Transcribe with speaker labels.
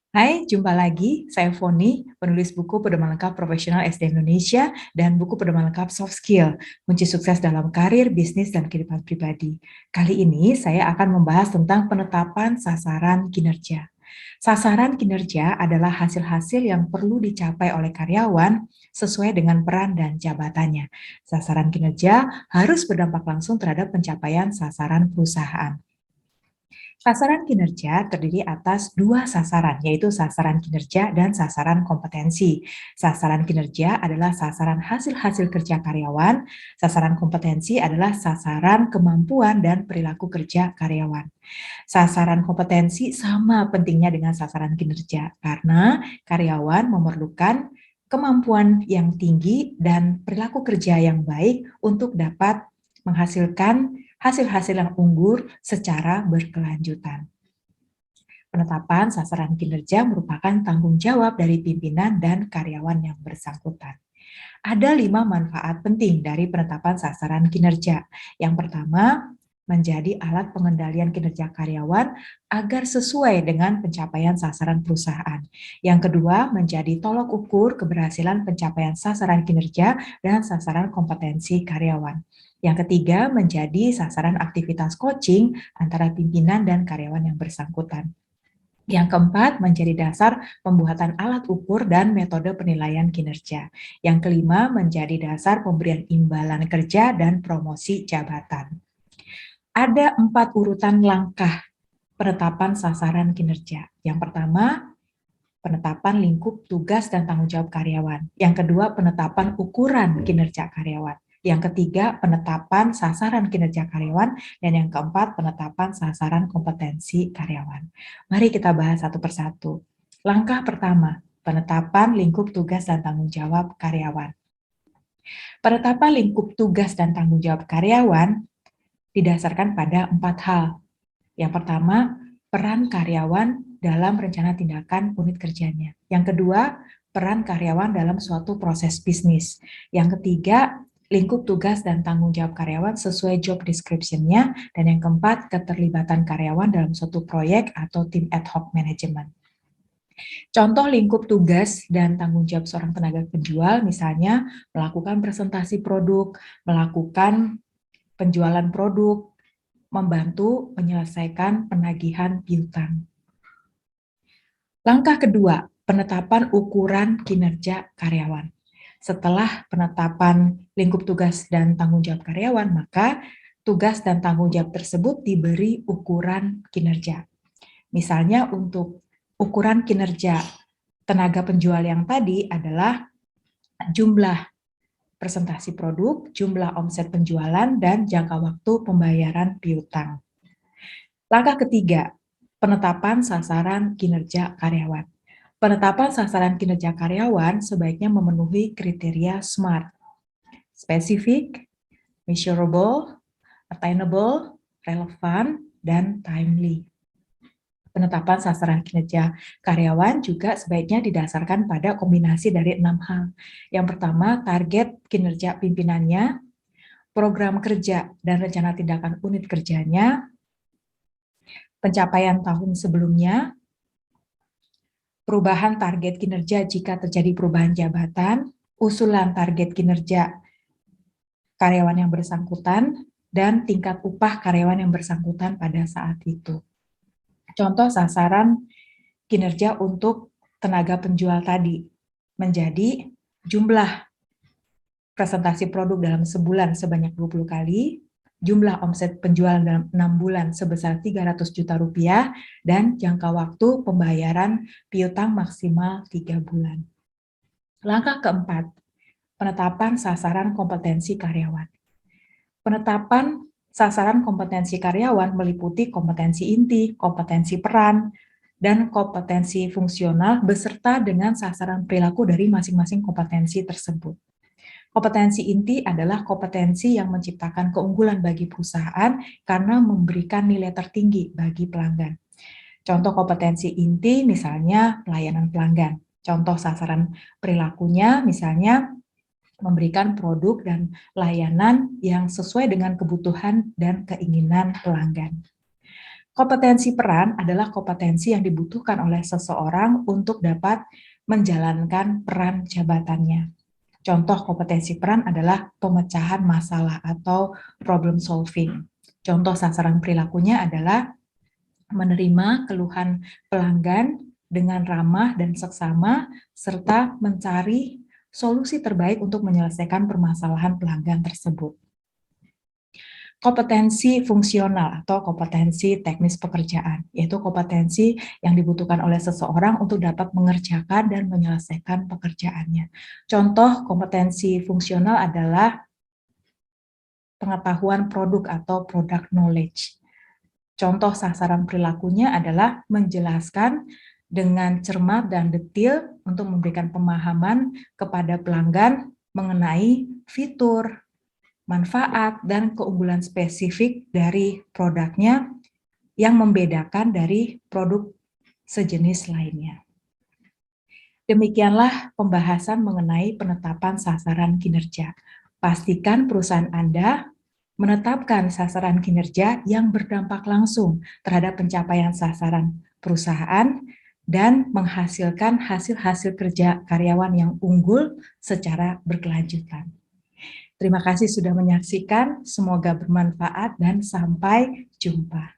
Speaker 1: Hai, jumpa lagi. Saya Foni, penulis buku Pedoman Lengkap Profesional SD Indonesia dan buku Pedoman Lengkap Soft Skill, kunci sukses dalam karir, bisnis, dan kehidupan pribadi. Kali ini saya akan membahas tentang penetapan sasaran kinerja. Sasaran kinerja adalah hasil-hasil yang perlu dicapai oleh karyawan sesuai dengan peran dan jabatannya. Sasaran kinerja harus berdampak langsung terhadap pencapaian sasaran perusahaan. Sasaran kinerja terdiri atas dua sasaran, yaitu sasaran kinerja dan sasaran kompetensi. Sasaran kinerja adalah sasaran hasil-hasil kerja karyawan, sasaran kompetensi adalah sasaran kemampuan dan perilaku kerja karyawan. Sasaran kompetensi sama pentingnya dengan sasaran kinerja, karena karyawan memerlukan kemampuan yang tinggi dan perilaku kerja yang baik untuk dapat menghasilkan hasil-hasil yang unggul secara berkelanjutan. Penetapan sasaran kinerja merupakan tanggung jawab dari pimpinan dan karyawan yang bersangkutan. Ada 5 manfaat penting dari penetapan sasaran kinerja. Yang pertama, menjadi alat pengendalian kinerja karyawan agar sesuai dengan pencapaian sasaran perusahaan. Yang kedua, menjadi tolok ukur keberhasilan pencapaian sasaran kinerja dan sasaran kompetensi karyawan. Yang ketiga, menjadi sasaran aktivitas coaching antara pimpinan dan karyawan yang bersangkutan. Yang keempat, menjadi dasar pembuatan alat ukur dan metode penilaian kinerja. Yang kelima, menjadi dasar pemberian imbalan kerja dan promosi jabatan. Ada 4 urutan langkah penetapan sasaran kinerja. Yang pertama, penetapan lingkup tugas dan tanggung jawab karyawan. Yang kedua, penetapan ukuran kinerja karyawan. Yang ketiga, penetapan sasaran kinerja karyawan. Dan yang keempat, penetapan sasaran kompetensi karyawan. Mari kita bahas satu persatu. Langkah pertama, penetapan lingkup tugas dan tanggung jawab karyawan. Penetapan lingkup tugas dan tanggung jawab karyawan didasarkan pada 4 hal. Yang pertama, peran karyawan dalam rencana tindakan unit kerjanya. Yang kedua, peran karyawan dalam suatu proses bisnis. Yang ketiga, lingkup tugas dan tanggung jawab karyawan sesuai job description-nya. Dan yang keempat, keterlibatan karyawan dalam suatu proyek atau tim ad hoc management. Contoh lingkup tugas dan tanggung jawab seorang tenaga penjual, misalnya melakukan presentasi produk, melakukan penjualan produk, membantu menyelesaikan penagihan piutang. Langkah kedua, penetapan ukuran kinerja karyawan. Setelah penetapan lingkup tugas dan tanggung jawab karyawan, maka tugas dan tanggung jawab tersebut diberi ukuran kinerja. Misalnya untuk ukuran kinerja tenaga penjual yang tadi adalah jumlah presentasi produk, jumlah omset penjualan, dan jangka waktu pembayaran piutang. Langkah ketiga, penetapan sasaran kinerja karyawan. Penetapan sasaran kinerja karyawan sebaiknya memenuhi kriteria SMART, spesifik, measurable, attainable, relevan, dan timely. Penetapan sasaran kinerja karyawan juga sebaiknya didasarkan pada kombinasi dari 6 hal. Yang pertama, target kinerja pimpinannya, program kerja dan rencana tindakan unit kerjanya, pencapaian tahun sebelumnya, perubahan target kinerja jika terjadi perubahan jabatan, usulan target kinerja karyawan yang bersangkutan, dan tingkat upah karyawan yang bersangkutan pada saat itu. Contoh sasaran kinerja untuk tenaga penjual tadi menjadi jumlah presentasi produk dalam sebulan sebanyak 20 kali, jumlah omset penjualan dalam 6 bulan sebesar 300 juta rupiah, dan jangka waktu pembayaran piutang maksimal 3 bulan. Langkah keempat, penetapan sasaran kompetensi karyawan. Penetapan sasaran kompetensi karyawan meliputi kompetensi inti, kompetensi peran, dan kompetensi fungsional beserta dengan sasaran perilaku dari masing-masing kompetensi tersebut. Kompetensi inti adalah kompetensi yang menciptakan keunggulan bagi perusahaan karena memberikan nilai tertinggi bagi pelanggan. Contoh kompetensi inti misalnya pelayanan pelanggan. Contoh sasaran perilakunya misalnya memberikan produk dan layanan yang sesuai dengan kebutuhan dan keinginan pelanggan. Kompetensi peran adalah kompetensi yang dibutuhkan oleh seseorang untuk dapat menjalankan peran jabatannya. Contoh kompetensi peran adalah pemecahan masalah atau problem solving. Contoh sasaran perilakunya adalah menerima keluhan pelanggan dengan ramah dan seksama, serta mencari solusi terbaik untuk menyelesaikan permasalahan pelanggan tersebut. Kompetensi fungsional atau kompetensi teknis pekerjaan, yaitu kompetensi yang dibutuhkan oleh seseorang untuk dapat mengerjakan dan menyelesaikan pekerjaannya. Contoh kompetensi fungsional adalah pengetahuan produk atau product knowledge. Contoh sasaran perilakunya adalah menjelaskan dengan cermat dan detail untuk memberikan pemahaman kepada pelanggan mengenai fitur, manfaat, dan keunggulan spesifik dari produknya yang membedakan dari produk sejenis lainnya. Demikianlah pembahasan mengenai penetapan sasaran kinerja. Pastikan perusahaan Anda menetapkan sasaran kinerja yang berdampak langsung terhadap pencapaian sasaran perusahaan dan menghasilkan hasil-hasil kerja karyawan yang unggul secara berkelanjutan. Terima kasih sudah menyaksikan, semoga bermanfaat dan sampai jumpa.